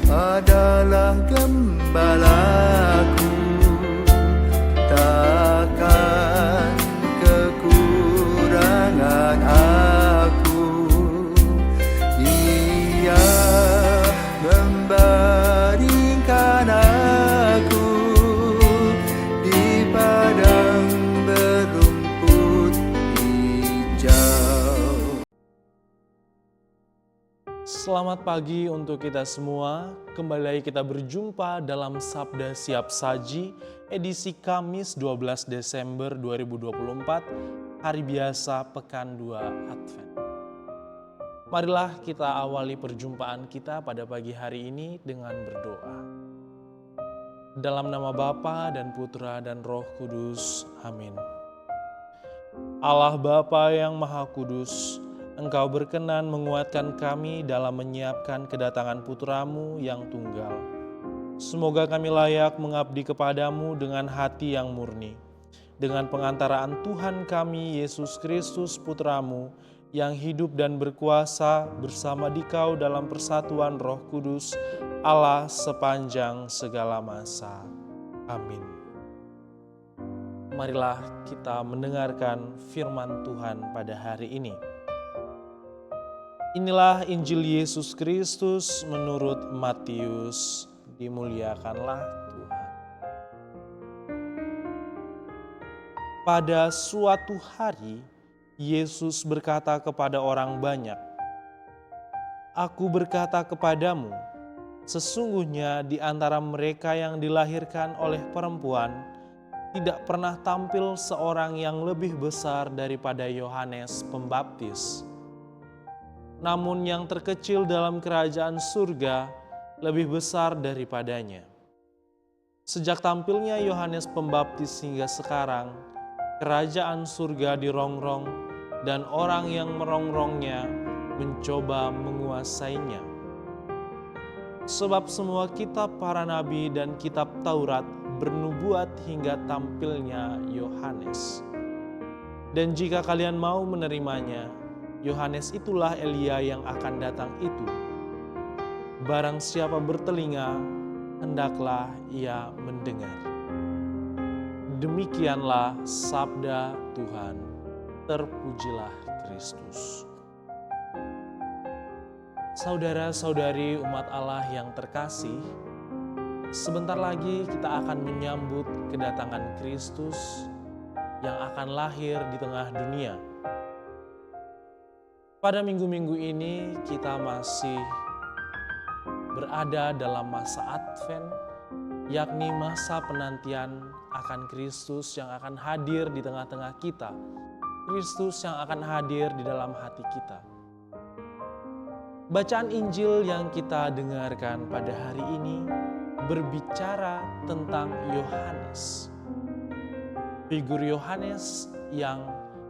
adalah gembalaku, takkan kekurangan aku. Ia membaringkan aku di padang berumput hijau. Selamat pagi untuk kita semua. Kembali lagi kita berjumpa dalam Sabda Siap Saji edisi Kamis 12 Desember 2024, hari biasa Pekan 2 Advent. Marilah kita awali perjumpaan kita pada pagi hari ini dengan berdoa. Dalam nama Bapa dan Putra dan Roh Kudus. Amin. Allah Bapa yang Maha Kudus, Engkau berkenan menguatkan kami dalam menyiapkan kedatangan Putra-Mu yang tunggal. Semoga kami layak mengabdi kepadamu dengan hati yang murni. Dengan pengantaraan Tuhan kami, Yesus Kristus Putra-Mu, yang hidup dan berkuasa bersama Dikau dalam persatuan Roh Kudus, Allah sepanjang segala masa. Amin. Marilah kita mendengarkan firman Tuhan pada hari ini. Inilah Injil Yesus Kristus menurut Matius. Dimuliakanlah Tuhan. Pada suatu hari, Yesus berkata kepada orang banyak, "Aku berkata kepadamu, sesungguhnya di antara mereka yang dilahirkan oleh perempuan, tidak pernah tampil seorang yang lebih besar daripada Yohanes Pembaptis. Namun yang terkecil dalam kerajaan surga lebih besar daripadanya. Sejak tampilnya Yohanes Pembaptis hingga sekarang, kerajaan surga dirongrong dan orang yang merongrongnya mencoba menguasainya. Sebab semua kitab para nabi dan kitab Taurat bernubuat hingga tampilnya Yohanes. Dan jika kalian mau menerimanya, Yohanes itulah Elia yang akan datang itu. Barang siapa bertelinga, hendaklah ia mendengar." Demikianlah sabda Tuhan. Terpujilah Kristus. Saudara-saudari umat Allah yang terkasih, sebentar lagi kita akan menyambut kedatangan Kristus yang akan lahir di tengah dunia. Pada minggu-minggu ini kita masih berada dalam masa Advent, yakni masa penantian akan Kristus yang akan hadir di tengah-tengah kita, Kristus yang akan hadir di dalam hati kita. Bacaan Injil yang kita dengarkan pada hari ini berbicara tentang Yohanes. Figur Yohanes yang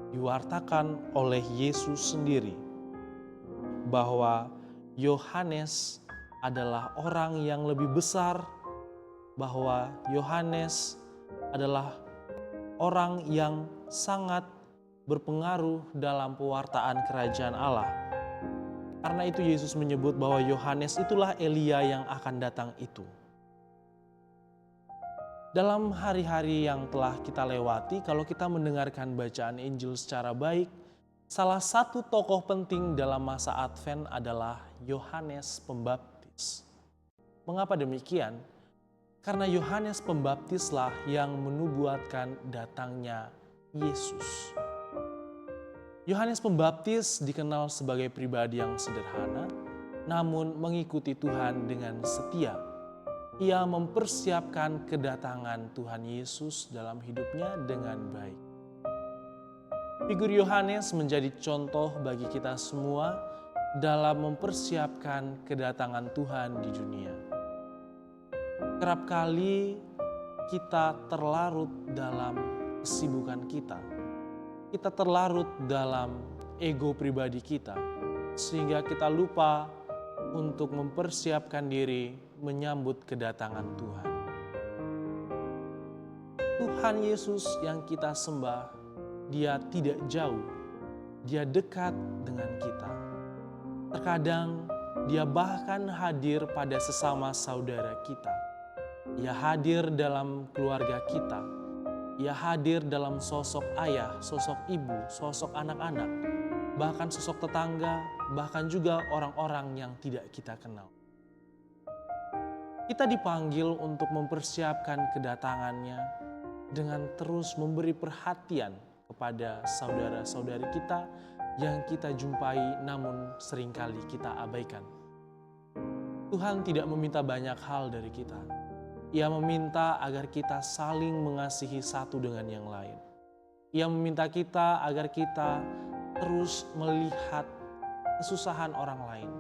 diwartakan oleh Yesus sendiri, bahwa Yohanes adalah orang yang lebih besar, bahwa Yohanes adalah orang yang sangat berpengaruh dalam pewartaan kerajaan Allah. Karena itu Yesus menyebut bahwa Yohanes itulah Elia yang akan datang itu. Dalam hari-hari yang telah kita lewati, kalau kita mendengarkan bacaan Injil secara baik, salah satu tokoh penting dalam masa Advent adalah Yohanes Pembaptis. Mengapa demikian? Karena Yohanes Pembaptislah yang menubuatkan datangnya Yesus. Yohanes Pembaptis dikenal sebagai pribadi yang sederhana, namun mengikuti Tuhan dengan setia. Ia mempersiapkan kedatangan Tuhan Yesus dalam hidupnya dengan baik. Figur Yohanes menjadi contoh bagi kita semua dalam mempersiapkan kedatangan Tuhan di dunia. Kerap kali kita terlarut dalam kesibukan kita. Kita terlarut dalam ego pribadi kita, sehingga kita lupa untuk mempersiapkan diri menyambut kedatangan Tuhan. Tuhan Yesus yang kita sembah, Dia tidak jauh, Dia dekat dengan kita. Terkadang Dia bahkan hadir pada sesama saudara kita. Ia hadir dalam keluarga kita. Ia hadir dalam sosok ayah, sosok ibu, sosok anak-anak, bahkan sosok tetangga, bahkan juga orang-orang yang tidak kita kenal. Kita dipanggil untuk mempersiapkan kedatangannya dengan terus memberi perhatian kepada saudara-saudari kita yang kita jumpai namun seringkali kita abaikan. Tuhan tidak meminta banyak hal dari kita. Ia meminta agar kita saling mengasihi satu dengan yang lain. Ia meminta kita agar kita terus melihat kesusahan orang lain,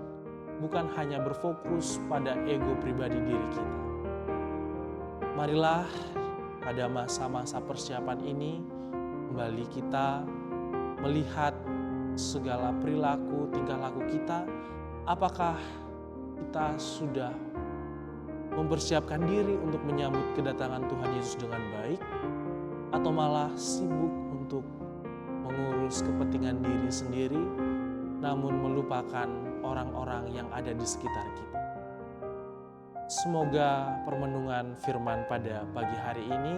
bukan hanya berfokus pada ego pribadi diri kita. Marilah pada masa-masa persiapan ini kembali kita melihat segala perilaku, tingkah laku kita, apakah kita sudah mempersiapkan diri untuk menyambut kedatangan Tuhan Yesus dengan baik, atau malah sibuk untuk mengurus kepentingan diri sendiri, namun melupakan orang-orang yang ada di sekitar kita. Semoga permenungan firman pada pagi hari ini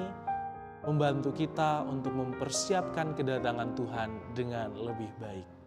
membantu kita untuk mempersiapkan kedatangan Tuhan dengan lebih baik.